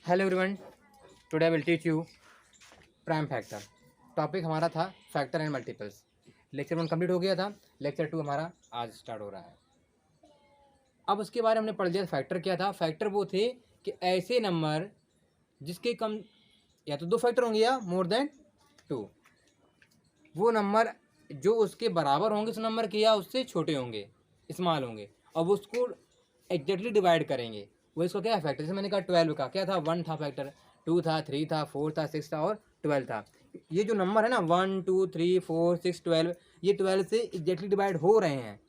Hello everyone, today I will teach you prime factor. Topic हमारा था factor and multiples. Lecture 1 complete हो गया था, लेक्चर 2 हमारा आज स्टार्ट हो रहा है। अब उसके बारे में हमने पढ़ लिया फैक्टर क्या था। फैक्टर वो थे कि ऐसे नंबर जिसके कम या तो 2 फैक्टर होंगे या मोर देन 2, वो नंबर जो उसके बराबर होंगे उस नंबर के या उससे छोटे होंगे, स्मॉल होंगे, और वो उसको एग्जैक्टली डिवाइड करेंगे। वो इसको क्या है फैक्टर। जैसे मैंने कहा 12 का क्या था, 1 था फैक्टर, 2 था, 3 था, 4 था, 6 था और 12 था। ये जो नंबर है ना 1 2 3 4 6 12, ये 12 से एग्जैक्टली डिवाइड हो रहे हैं।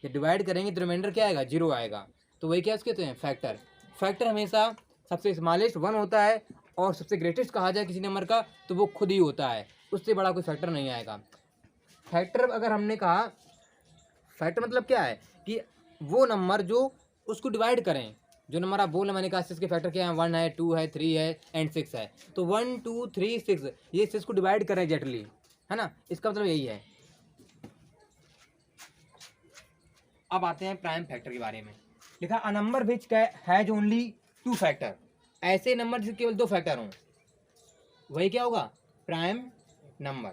जब डिवाइड करेंगे तो रिमाइंडर क्या आएगा, 0 आएगा। तो वही क्या कहते हैं फैक्टर। फैक्टर हमेशा सबसे स्मॉलेस्ट 1 होता है, और सबसे ग्रेटेस्ट कहा जाए किसी नंबर का तो वो खुद ही होता है, उससे बड़ा कोई फैक्टर नहीं आएगा। फैक्टर अगर हमने कहा, फैक्टर मतलब क्या है कि वो नंबर जो उसको डिवाइड करें। जो नंबर आप बोल रहे, मैंने कहा 6 के फैक्टर क्या है, 1 है, 2 है, 3 है एंड 6 है। तो 1 2 3 6 ये 6 को डिवाइड करें एग्जैक्टली, है ना, इसका मतलब यही है। अब आते हैं प्राइम फैक्टर के बारे में। लिखा a number which has only 2 factor. ऐसे नंबर जिसके केवल 2 फैक्टर हों वही क्या होगा, प्राइम नंबर।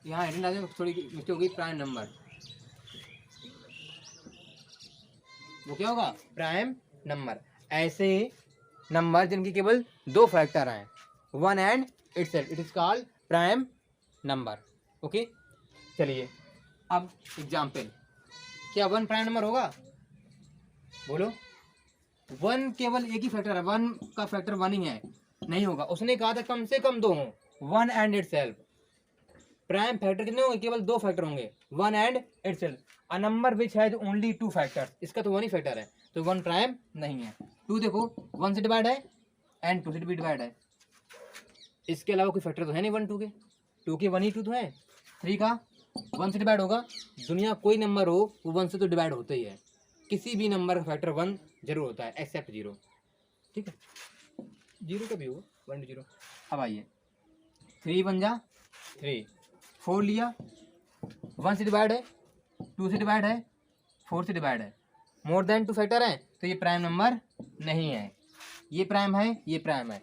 यहाँ हेडिंग थोड़ी मिस्टेक होगी, प्राइम नंबर वो क्या होगा, प्राइम नंबर। ऐसे नंबर जिनके केवल 2 फैक्टर हैं, 1 and itself, it is called prime number. Okay, चलिए अब एग्जाम्पल। क्या 1 प्राइम नंबर होगा, बोलो। 1 केवल एक ही फैक्टर है, 1 का फैक्टर 1 ही है, नहीं होगा। उसने कहा था कम से कम 2 हों, 1 एंड इटसेल्फ। प्राइम फैक्टर कितने होंगे, केवल 2 फैक्टर होंगे, 1 and itself. A number which has only 2 factors, इसका तो 1 ही फैक्टर है, तो 1 प्राइम नहीं है। 2 देखो 1 से डिवाइड है एंड 2 से भी डिवाइड है, इसके अलावा कोई फैक्टर तो है नहीं 1 2 के। 2 के 1 ही 2 तो है। 3 का 1 से डिवाइड होगा, दुनिया कोई नंबर हो वो 1 से तो डिवाइड होता ही है। किसी भी नंबर का फैक्टर 1 जरूर होता है एक्सेप्ट 0। ठीक है, 0 का भी होगा 1 0। अब आइए 3 बन जा 3, 4 लिया, 1 से डिवाइड है, 2 से डिवाइड है, 4 से डिवाइड है, मोर देन 2 फैक्टर है, तो ये प्राइम नंबर नहीं है। ये प्राइम है, ये प्राइम है।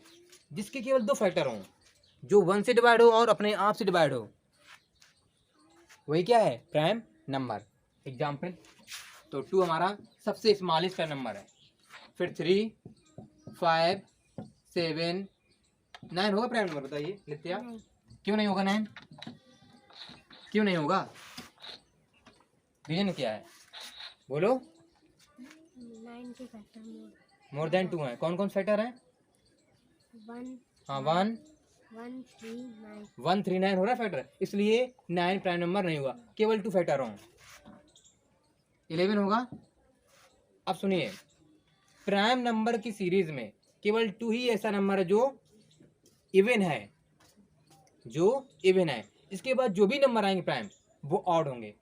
जिसके केवल 2 फैक्टर हों, जो 1 से डिवाइड हो और अपने आप से डिवाइड हो, वही क्या है, प्राइम नंबर। एग्जाम्पल, तो 2 हमारा सबसे स्मॉलेस्ट का नंबर है, फिर 3 5 7 9 होगा प्राइम नंबर, बताइए नित्या। क्यों नहीं होगा 9, क्यों नहीं होगा, रीजन क्या है, बोलो। 9 के फैक्टर मोर देन 2 है, कौन कौन फैक्टर है, 1 हाँ 1 1 3 9। 1 3 9 हो रहा है फैक्टर, इसलिए 9 प्राइम नंबर नहीं होगा, केवल 2 फैक्टर हों। 11 होगा। अब सुनिए, प्राइम नंबर की सीरीज में केवल 2 ही ऐसा नंबर है जो इवन है, जो इवन है। इसके बाद जो भी नंबर आएंगे प्राइम वो ऑड होंगे।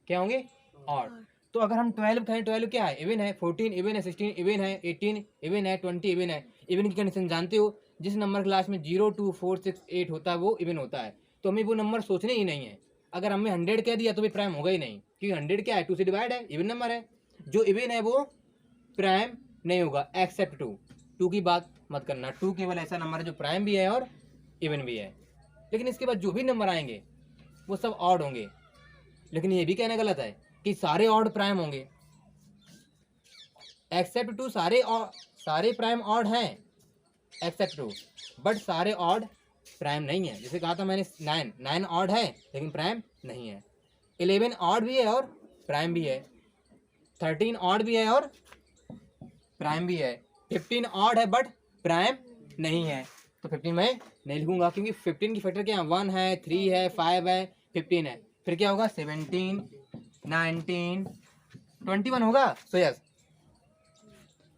क्या होंगे, ऑड। तो अगर हम 12 कहें, 12 क्या है, इवन है। 14 इवन है, 16 इवन है, 18 इवन है, 20 इवन है। इवन की कंडीशन जानते हो, जिस नंबर क्लास में 0 2 4 6 8 होता है वो इवन होता है। तो हमें वो नंबर सोचने ही नहीं है। अगर हमें 100 कह दिया तो भी प्राइम होगा ही नहीं, क्योंकि 100 क्या है, 2 से डिवाइड है, इवन नंबर है। जो इवन है वो प्राइम नहीं होगा एक्सेप्ट 2। 2 की बात मत करना, 2 केवल ऐसा नंबर है जो प्राइम भी है और इवन भी है। लेकिन इसके बाद जो भी नंबर आएंगे वो सब ऑड होंगे। लेकिन ये भी कहना गलत है कि सारे ऑड प्राइम होंगे। एक्सेप्ट 2 सारे प्राइम ऑड हैं एक्सेप्ट 2, बट सारे ऑड प्राइम नहीं है। जैसे कहा था मैंने 9 ऑड है लेकिन प्राइम नहीं है। 11 ऑड भी है और प्राइम भी है। 13 ऑड भी है और प्राइम भी है। 15 ऑड है बट प्राइम नहीं है। तो 15 मैं नहीं लिखूंगा, क्योंकि 15 की फैक्टर क्या है, 1 है, 3 है, 5 है, 15 है। फिर क्या होगा, 17 19 21 होगा। सो यस,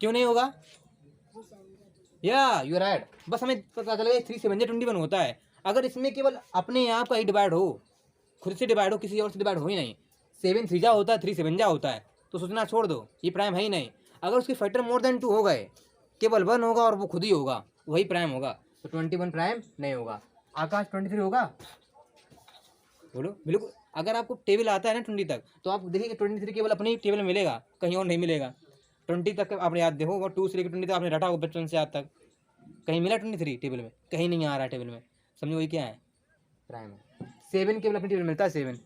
क्यों नहीं होगा, या यू राइट। बस हमें पता चलेगा 3 से 21 होता है। अगर इसमें केवल अपने आप का ही डिवाइड हो, खुद से डिवाइड हो, किसी और से डिवाइड हो ही नहीं। 7 3 जा होता है, 3 7 जा होता है, तो सोचना छोड़ दो, ये प्राइम है ही नहीं। अगर उसके फैक्टर मोर देन 2 हो गए, केवल 1 होगा और वो खुद ही होगा, वही प्राइम होगा। तो 21 प्राइम नहीं होगा। आकाश 23 होगा, बोलो। बिल्कुल, अगर आपको टेबल आता है ना 20 तक, तो आप देखिए 23 केवल अपने ही टेबल में मिलेगा, कहीं और नहीं मिलेगा। 20 तक आपने याद देखो, वो 2 से लेकर 20 तक आपने रटा होगा बचपन से आज तक। कहीं मिला 23 टेबल में? कहीं नहीं आ रहा है टेबल में। समझो वही क्या है, प्राइम है। 7 केवल अपने टेबल में मिलता है, 7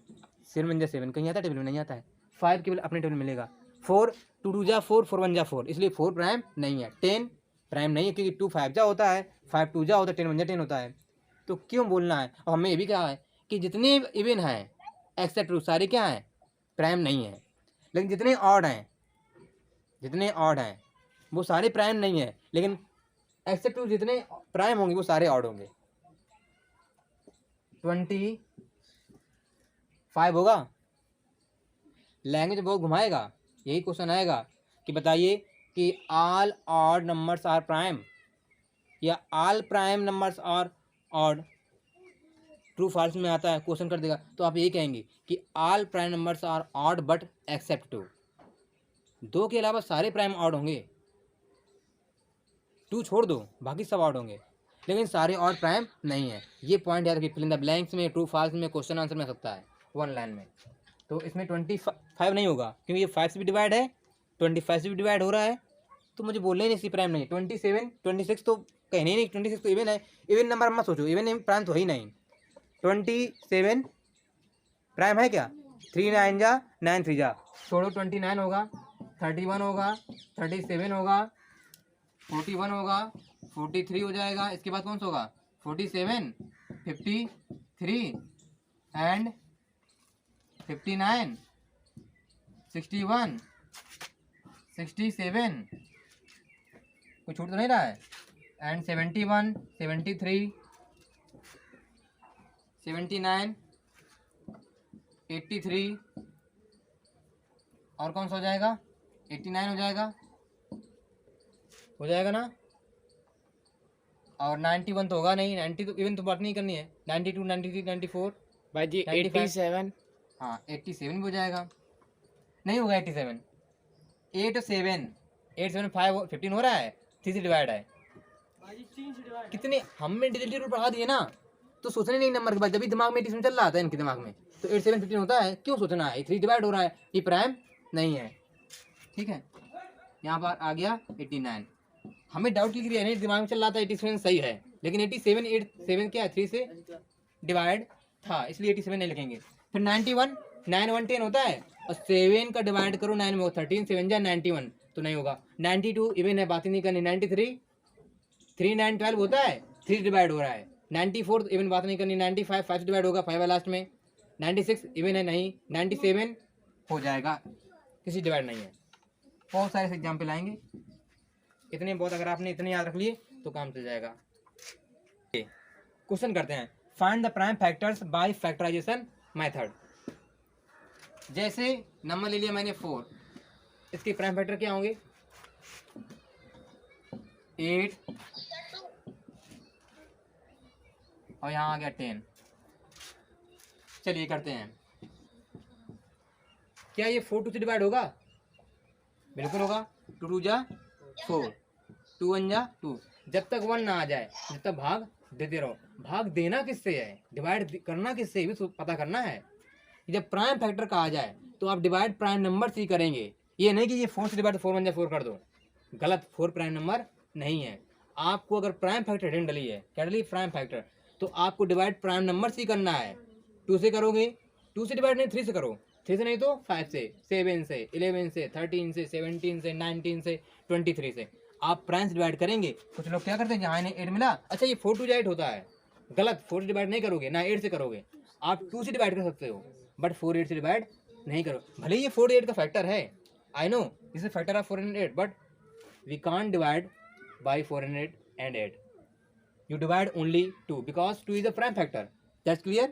7 1 जा 7 कहीं आता है टेबल में? नहीं आता है। 5 केवल अपने टेबल में मिलेगा। 4 2 2 जा 4 4 1 जा 4, इसलिए 4 प्राइम नहीं है। 10 प्राइम नहीं है क्योंकि 2 5 जा होता है, 5 2 जा होता है, 10 1 जा 10 होता है। तो क्यों बोलना है? और हमें ये भी कहा है कि जितने इवन हैं एक्सेप्ट ट्रू सारे क्या हैं, प्राइम नहीं है। लेकिन जितने ऑड हैं, जितने ऑड हैं वो सारे प्राइम नहीं है, लेकिन एक्सेप्ट ट्रू जितने प्राइम होंगे वो सारे ऑड होंगे। 25 होगा। लैंग्वेज बहुत घुमाएगा, यही क्वेश्चन आएगा कि बताइए कि all odd numbers are prime या all prime numbers are odd. True false में आता है, क्वेश्चन कर देगा तो आप यही कहेंगे कि all prime numbers are odd but except 2। 2 के अलावा सारे प्राइम ऑड होंगे, 2 छोड़ दो बाकी सब ऑड होंगे, लेकिन सारे ऑड प्राइम नहीं है। ये पॉइंट याद रखिए, फिल इन द ब्लैंक्स में, ट्रू फॉल्स में, क्वेश्चन आंसर में सकता है 1 लाइन में। तो इसमें 25 नहीं होगा क्योंकि ये 5 से भी डिवाइड है, 25 से भी डिवाइड हो रहा है, तो मुझे बोलना ही नहीं इसकी प्राइम नहीं। 27 26 तो कहीं नहीं, 26 तो इवन है। इवन नंबर मत सोचो, इवन प्राइम तो ही नहीं। 27 प्राइम है क्या? 3 9 जा 9 3 जा, छोड़ो 29 होगा, 31 होगा, 37 होगा, 41 होगा, 43 हो जाएगा। इसके बाद कौन सा होगा? 47 53 एंड 59 61 67, कोई छूट तो नहीं रहा है, एंड 71 73 79 83 और कौन सा हो जाएगा? 89 हो जाएगा ना। और 91 तो होगा नहीं, 90 तो इवन तो बात नहीं करनी है। 92 93 94 भाई जी 87। हाँ 87 भी हो जाएगा। नहीं होगा 87, 8 7 8 7 5 15 हो रहा है, 3 से डिवाइड है। कितने हमने डिजिटल रूल पढ़ा दिए ना, तो सोचने नहीं नंबर के बाद, जब भी दिमाग में 87 चल रहा था इनके दिमाग में, तो 8 7 15 होता है। क्यों सोचना है? 3 डिवाइड हो रहा है, ये प्राइम नहीं है। ठीक है, यहाँ पर आ गया 89। हमें डाउट क्लियर है, दिमाग में चल रहा था 87 सही है, लेकिन 87 7 क्या है, 3 से डिवाइड था, इसलिए 87 नहीं लिखेंगे। फिर 91 9 1 10 होता है, और 7 का डिवाइड करो 9 में, 13 7 जा 91 तो नहीं होगा। 92 इवन है, बात ही नहीं करनी। 93 3 9 12 होता है, 3 डिवाइड हो रहा है। 94 इवन बात नहीं करनी। 95 5 से डिवाइड होगा, 5 है लास्ट में। 96 इवन है नहीं। 97 हो जाएगा, किसी डिवाइड नहीं है। बहुत सारे एग्जाम्पल आएंगे, इतने बहुत अगर आपने इतने याद रख लिए तो काम चल जाएगा। क्वेश्चन करते हैं, find the prime factors by factorisation method. जैसे नंबर ले लिया मैंने 4, इसके प्राइम फैक्टर क्या होंगे? 8 और यहाँ आ गया 10। चलिए करते हैं, क्या ये 4 2 से डिवाइड होगा? बिल्कुल होगा। 2 2 जा 4, 2 1 जा 2। जब तक 1 ना आ जाए जब तक भाग देते रहो। भाग देना किससे है, डिवाइड करना किससे है, भी तो पता करना है। जब प्राइम फैक्टर का आ जाए तो आप डिवाइड प्राइम नंबर से ही करेंगे। ये नहीं कि ये 4 से डिवाइड 4 1 जा 4 कर दो, गलत। 4 प्राइम नंबर नहीं है। आपको अगर प्राइम फैक्टर हिडन डली है, क्या डली? प्राइम फैक्टर, तो आपको डिवाइड प्राइम नंबर से ही करना है। 2 से करोगे, 2 से डिवाइड नहीं 3 से करो, 3 से नहीं तो 5 से, 7 से, 11 से, 13 से, 17 से, 19 से, 23 से आप प्राइम से डिवाइड करेंगे। कुछ लोग क्या करते हैं, जहाँ इन्हें 8 मिला, अच्छा ये 4 2 जा 8 होता है, गलत। 4 से डिवाइड नहीं करोगे ना, 8 से करोगे। आप 2 से डिवाइड कर सकते हो, बट 4 8 से डिवाइड नहीं करो। भले ये 4 8 का फैक्टर है, I know this is factor of 4 and 8, but we can't divide by 4 and 8। You divide only 2 because 2 is a prime factor. That's clear?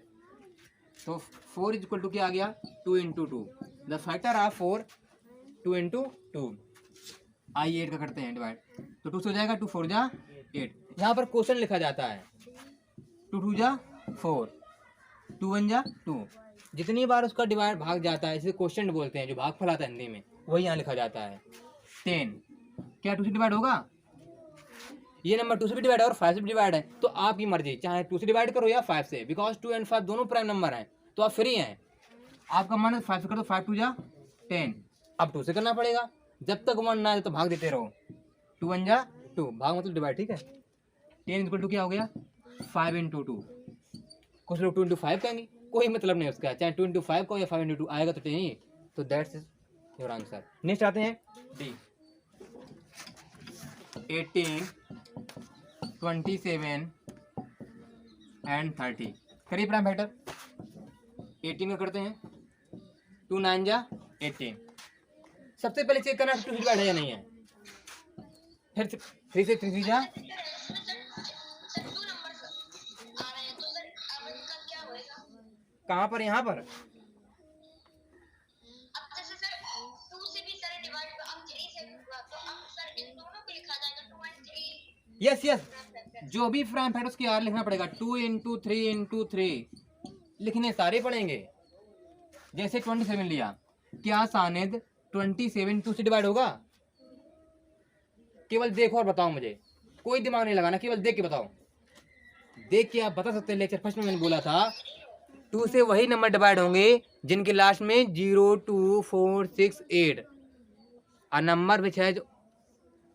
So 4 is equal to क्या आ गया? 2 into 2. The factor of 4 2 into 2. आई 8 का करते हैं divide, तो 2 से हो जाएगा, 2 4 जा 8। यहाँ पर क्वेश्चन लिखा जाता है 2 2 जा 4, 2 1 जा 2। जितनी बार उसका डिवाइड भाग जाता है, इसे क्वेश्चन बोलते हैं, जो भागफल आता है हिंदी में, वही यहाँ लिखा जाता है। 10 क्या 2 से डिवाइड होगा? ये नंबर 2 से भी डिवाइड है और 5 से भी डिवाइड है, तो आपकी मर्जी, चाहे 2 से डिवाइड करो या 5 से, बिकॉज 2 and 5 दोनों प्राइम नंबर हैं, तो आप फ्री हैं। आपका मन 5 से कर दो, 5 2 जा 10। अब 2 से करना पड़ेगा, जब तक 1 ना आए तो भाग देते रहो। 2 1 जा 2, भाग मतलब डिवाइड, ठीक है। 10 इक्वल टू क्या हो गया 5 इंटू 2। कुछ लोग 2 इंटू 5 कहेंगे, कोई मतलब नहीं उसका, चाहे 2 इंटू 5 को या 5 इंटू 2 आएगा तो 10 ही। तो दैट्स योर आंसर। नेक्स्ट आते हैं डी। 18 27 एंड 30 करिए प्राइम फैक्टर। 18 का करते हैं 2 9 जा 18। सबसे पहले चेक करना 2 से डिवाइड है या नहीं है। फिर 3 से 3 जा, कहाँ पर, यहाँ पर यस यस, जो भी प्राइम फैक्टर उसके आर लिखना पड़ेगा। 2 इंटू 3 इंटू 3 लिखने सारे पड़ेंगे। जैसे 27 लिया, क्या सानिद 27 2 से डिवाइड होगा? केवल देखो और बताओ मुझे, कोई दिमाग नहीं लगाना, केवल देख के बताओ। देख के आप बता सकते हैं। लेक्चर फर्स्ट में मैंने बोला था 2 से वही नंबर डिवाइड होंगे जिनके लास्ट में 0 2 4 6 8। A number which has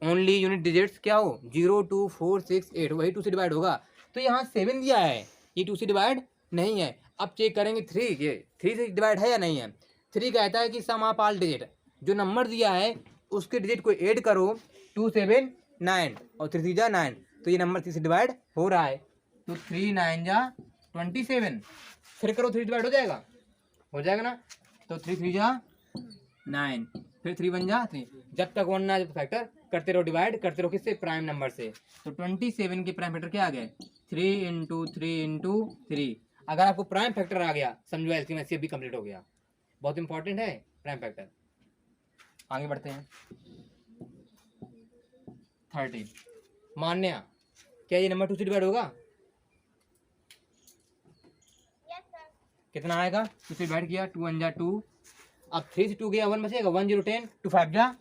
only unit digits क्या हो 0 2 4 6 8, वही 2 से डिवाइड होगा। तो यहाँ 7 दिया है, ये 2 से डिवाइड नहीं है। अब चेक करेंगे 3, ये 3 से डिवाइड है या नहीं है। 3 कहता है कि सम ऑफ ऑल डिजिट, जो नंबर दिया है उसके डिजिट को ऐड करो। 2 7 9 और 3 3 जा 9, तो ये नंबर 3 से डिवाइड हो रहा है। तो 3 9 जा 27, फिर करो 3 डिवाइड हो जाएगा, हो जाएगा ना। तो 3 3 जा 9, फिर 3 1 जा 3। जब तक 1 ना आ जाए तो फैक्टर करते रहो, डिवाइड करते रहो, किससे, प्राइम नंबर से। तो 27 के प्राइम फैक्टर क्या आ गए 3 इंटू 3 इंटू 3। अगर आपको प्राइम फैक्टर आ गया समझो एलसीएम एचसीएफ भी कंप्लीट हो गया। बहुत इंपॉर्टेंट है प्राइम फैक्टर। आगे बढ़ते हैं 30। मान्या, क्या ये नंबर 2 से डिवाइड होगा? कितना आएगा 2 से डिवाइड किया, 2 1 जा 2। अब 3 से 2 गया 1 बचेगा, 1 0 10, 2 5 जा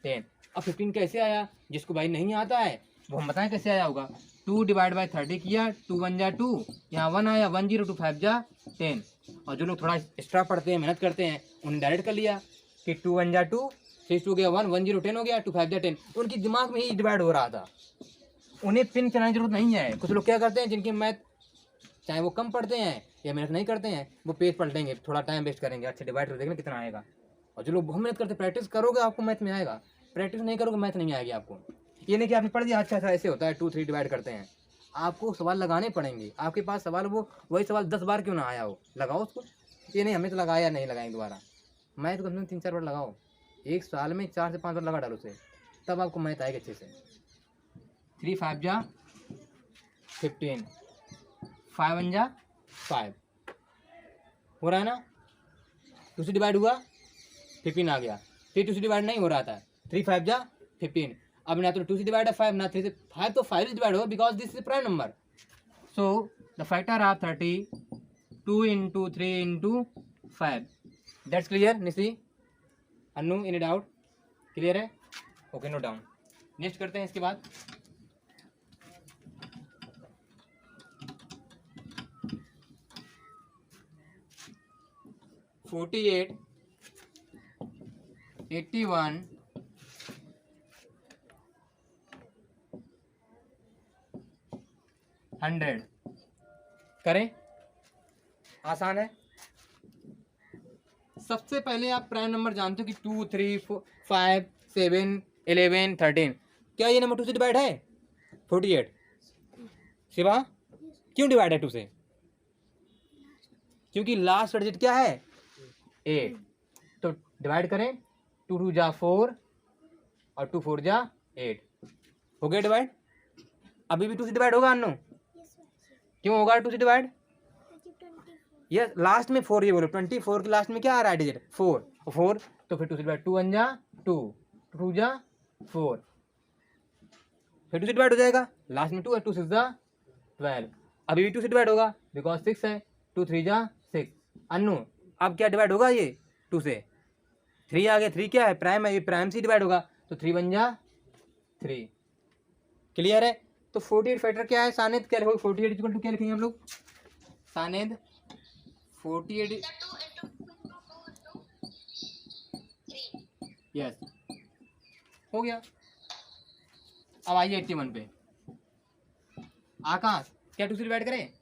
10। अब 15 कैसे आया? जिसको भाई नहीं आता है वो हम बताएं कैसे आया होगा। 2 डिवाइड बाई 30 किया, 2 1 जा 2, यहाँ 1 आया, 1 0 2 5 जा 10। और जो लोग थोड़ा एक्स्ट्रा पढ़ते हैं, मेहनत करते हैं, उन्हें डायरेक्ट कर लिया कि 2 1 जा 2, 3 2 गया 1, 1 0 10 हो गया, 2 5 जा 10। उनके दिमाग में ही डिवाइड हो रहा था, उन्हें पिन चलाने की जरूरत नहीं है। कुछ लोग क्या करते हैं जिनकी मैथ चाहे वो कम पढ़ते हैं या मेहनत नहीं करते हैं, वो पेज पलटेंगे, थोड़ा टाइम वेस्ट करेंगे, अच्छा डिवाइड कर देखना कितना आएगा। और जो लोग बहुत मेहनत करते, प्रैक्टिस करोगे आपको मैथ में आएगा, प्रैक्टिस नहीं करोगे मैथ नहीं आएगी आपको। ये नहीं कि आपने पढ़ दिया अच्छा अच्छा ऐसे होता है 2 3 डिवाइड करते हैं। आपको सवाल लगाने पड़ेंगे, आपके पास सवाल वो वही सवाल 10 बार क्यों ना आया हो, लगाओ उसको। ये नहीं हमें तो लगाया नहीं लगाएंगे दोबारा, मैथ को कम से कम 3 4 बार लगाओ, एक साल में 4 से 5 बार लगा डालो उसे, तब आपको मैथ आएगा अच्छे से। 3 5 जा 15, 5 1 जा 5 हो रहा है ना। 2 से डिवाइड हुआ 15 आ गया, फिर 2 से डिवाइड नहीं हो रहा था, 3 5 जा 15। अब ना तो 2 से डिवाइड है 5, ना 3 से 5, तो 5 से डिवाइड होगा because this is prime number. So the factor of 30 2 into 3 into 5। That's clear Nishi, Anu, any doubt? Clear है? Okay, note down. नेक्स्ट करते हैं इसके बाद। $48 81 100 करें, आसान है। सबसे पहले आप प्राइम नंबर जानते हो कि 2 3 4 5 7 11 13। क्या ये नंबर 2 से डिवाइड है 48? शिवा, क्यों डिवाइड है 2 से? क्योंकि लास्ट डिजिट क्या है 8। तो डिवाइड करें, 2 2 जा 4 और 2 4 जा 8, हो गया डिवाइड। अभी भी 2 से डिवाइड होगा अन्नू? क्यों होगा 2 से डिवाइड? ये लास्ट में 4, ये बोलो 24 के लास्ट में क्या आ रहा है डिजिट 4, 4 तो फिर 2 से डिवाइड, 2 1 जा 2, 2 जा 4, फिर 2 से डिवाइड हो जाएगा, लास्ट में 2 है, 2 6 जा 12। अभी भी 2 से डिवाइड होगा बिकॉज 6 है, 2 3 जा 6। अन्नू अब क्या डिवाइड होगा, ये 2 से 3 आ गया, 3 क्या है प्राइम है, ये प्राइम से डिवाइड होगा, तो 3 1 जा 3। क्लियर है? तो 48 फैक्टर क्या है सानिद, क्या लिखोगे 48 इक्वल टू क्या लिखेंगे हम लोग सानिद? 48 यस, हो गया। अब आइए 81 पे। आकाश, क्या 2 से डिवाइड करें?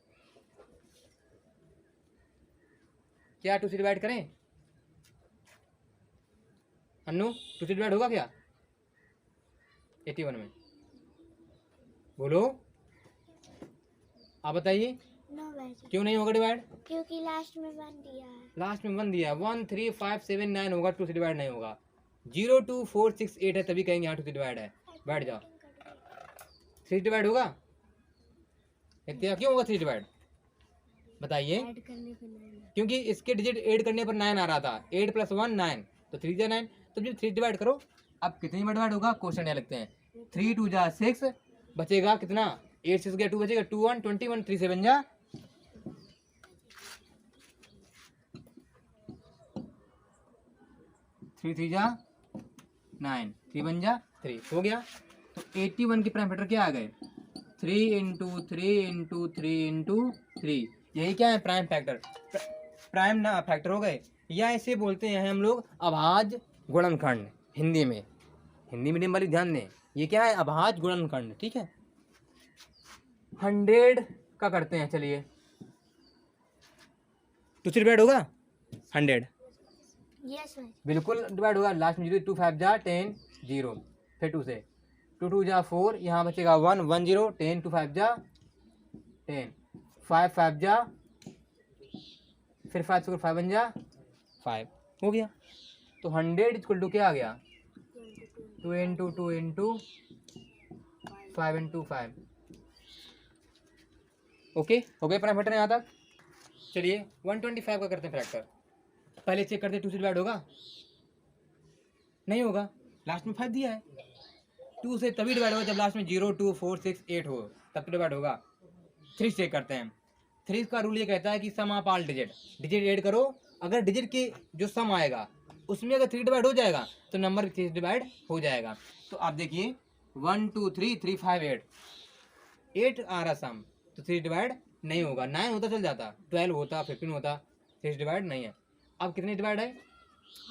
क्या 2 से डिवाइड करें? अन्नू, 2 से डिवाइड होगा क्या 81 में? बोलो, आप बताइए। नो वैसे, क्यों नहीं होगा डिवाइड? क्योंकि लास्ट में 1 दिया है। लास्ट में 1 दिया है। 1 3 5 7 9 होगा, 2 से डिवाइड नहीं होगा। 0 2 4 6 8 है, तभी कहेंगे यहाँ 2 से डिवाइड है। बैठ जाओ। 3 डिवाइड होगा? इतना क्यों होगा 3 डिवाइड? बताइए। ऐड करने पे 9 क्योंकि इसके डिजिट ऐड करने पर 9 आ रहा था। 8 + 1 9, तो 3 जा 9, तो जब 3 डिवाइड करो। अब कितनी बार डिवाइड होगा, क्वेश्चन यहाँ लगते हैं। 3 2 जा 6, बचेगा कितना? 8 6 गया 2 बचेगा, 2 1 21, 3 7 जा 3 3 जा 9, 3 1 जा 3, हो गया। तो 81 के प्राइम फैक्टर क्या आ गए? 3 × 3 × 3 × 3। यही क्या है? Prime factor. प्राइम ना फैक्टर हो गए, या इसे बोलते हैं हम लोग अभाज्य गुणनखंड। हिंदी में, हिंदी मीडियम वाली ध्यान दें, ये क्या है? अभाज्य गुणनखंड। ठीक है। 100 का करते हैं, चलिए। तो डिवाइड होगा 100? यस वैसे, बिल्कुल डिवाइड होगा। लास्ट में 0 2 5 जा 10 0, फिर 2 से 2 2 जा 4, यहाँ बचेगा 1 1 0, 10 2 5 जा 10, 5 5 जा, फिर 5 से 5 1 जा 5, हो गया। तो 100 = क्या आ गया? 2 × 2 × 5 × 5। ओके, हो गए प्राइम फैक्टर यहाँ तक। चलिए 125 का करते हैं फैक्टर। पहले चेक करते हैं 2 से डिवाइड होगा? नहीं होगा, लास्ट में 5 दिया है। 2 से तभी डिवाइड होगा जब लास्ट में 0 2 4 6 8 हो, तब तो डिवाइड होगा। 3 चेक करते हैं। 3 का रूल ये कहता है कि सम ऑफ ऑल डिजिट ऐड करो। अगर डिजिट के जो सम आएगा उसमें अगर 3 डिवाइड हो जाएगा तो नंबर 3 डिवाइड हो जाएगा। तो आप देखिए 1 2 3 3 5 8 आ रहा सम, तो 3 डिवाइड नहीं होगा। 9 होता चल जाता, 12 होता, 15 होता, 3 डिवाइड नहीं है। अब कितने डिवाइड है?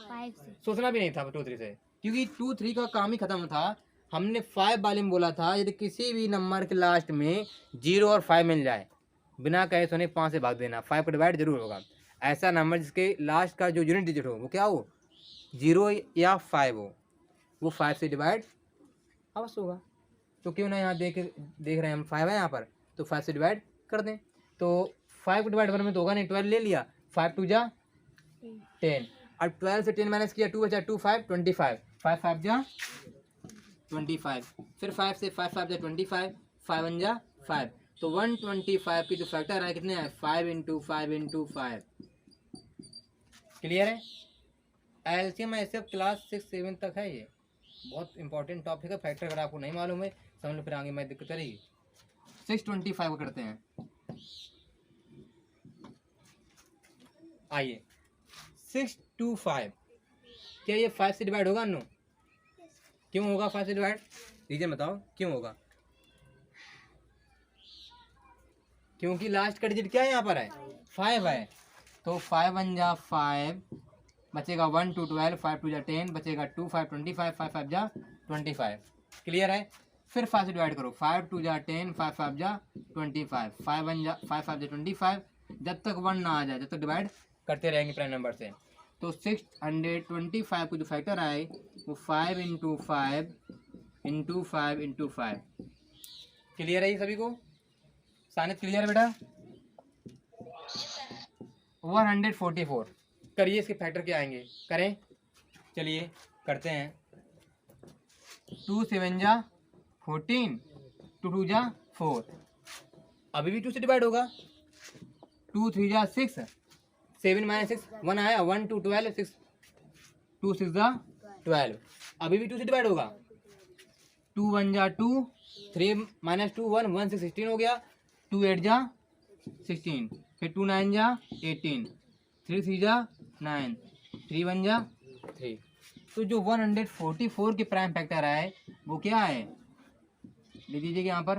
5 से। सोचना भी नहीं था 2 3 से, क्योंकि 2 3 का काम ही खत्म था। हमने 5 वाले में बोला था यदि किसी भी नंबर के लास्ट में 0 और 5 मिल जाए, बिना कहे सुने 5 से भाग देना, 5 का डिवाइड जरूर होगा। ऐसा नंबर जिसके लास्ट का जो यूनिट डिजिट हो वो क्या हो, 0 या 5 हो, वो 5 से डिवाइड अवश्य होगा। तो क्यों ना यहाँ देख रहे हैं हम 5 है यहाँ पर, तो 5 से डिवाइड कर दें। तो 5 को डिवाइड 1 में तो होगा नहीं, 12 ले लिया, 5 2 जा 10, और 12 से 10 माइनस किया, 2 बचा 2 5 25, 5 5 जा 25, फिर 5 से 5 5 जा 25, 5 1 जा 5। तो 125 की जो फैक्टर है कितने हैं? 5 × 5 × 5। क्लियर है? एलसीएम ऐसे क्लास 6 7 तक है, ये बहुत इंपॉर्टेंट टॉपिक है। फैक्टर अगर आपको नहीं मालूम है समझ लो, फिर आगे मैं दिक्कत करेगी। 625 को करते हैं। आइए 625, क्या ये 5 से डिवाइड होगा? अन्नू, क्यों होगा 5 से डिवाइड? रीजन बताओ क्यों होगा? क्योंकि लास्ट का डिजिट क्या है यहाँ पर है? 5 है। तो 5 1 जा 5, बचेगा 1 2 12, 5 2 जा 10, बचेगा 2 5 25, 5 5 जा 25। क्लियर है? फिर 5 से डिवाइड करो, 5 2 जा 10, 5 5 जा 25, 5 1 जा 5 5 जा 25, जब तक 1 ना आ जाए जब तक डिवाइड करते रहेंगे प्राइम नंबर से। तो 625 को जो फैक्टर आए वो 5 × 5 × 5 × 5। क्लियर है ये सभी को? सानित क्लियर है बेटा? 144 करिए, इसके फैक्टर क्या आएंगे? करें, चलिए करते हैं। 2 7 जा 14, 2 2 जा 4, अभी भी 2 से डिवाइड होगा। 2 3 जा 6, 7 - 6 1 आया, 1 2 12, 6 2 6 जा 12, अभी भी 2 से डिवाइड होगा। 2 1 जा 2, 3 - 2 1 1 6 16 हो गया, 2 8 जा 16, फिर 2 9 जा 18, 3 3 जा 9, 3 1 जा 3। तो जो 144 के प्राइम फैक्टर आए वो क्या है? लिख दीजिएगा यहाँ पर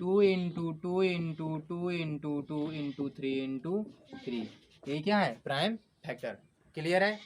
2 × 2 × 2 × 2 × 3 × 3, यही क्या है? Prime factor. क्लियर है?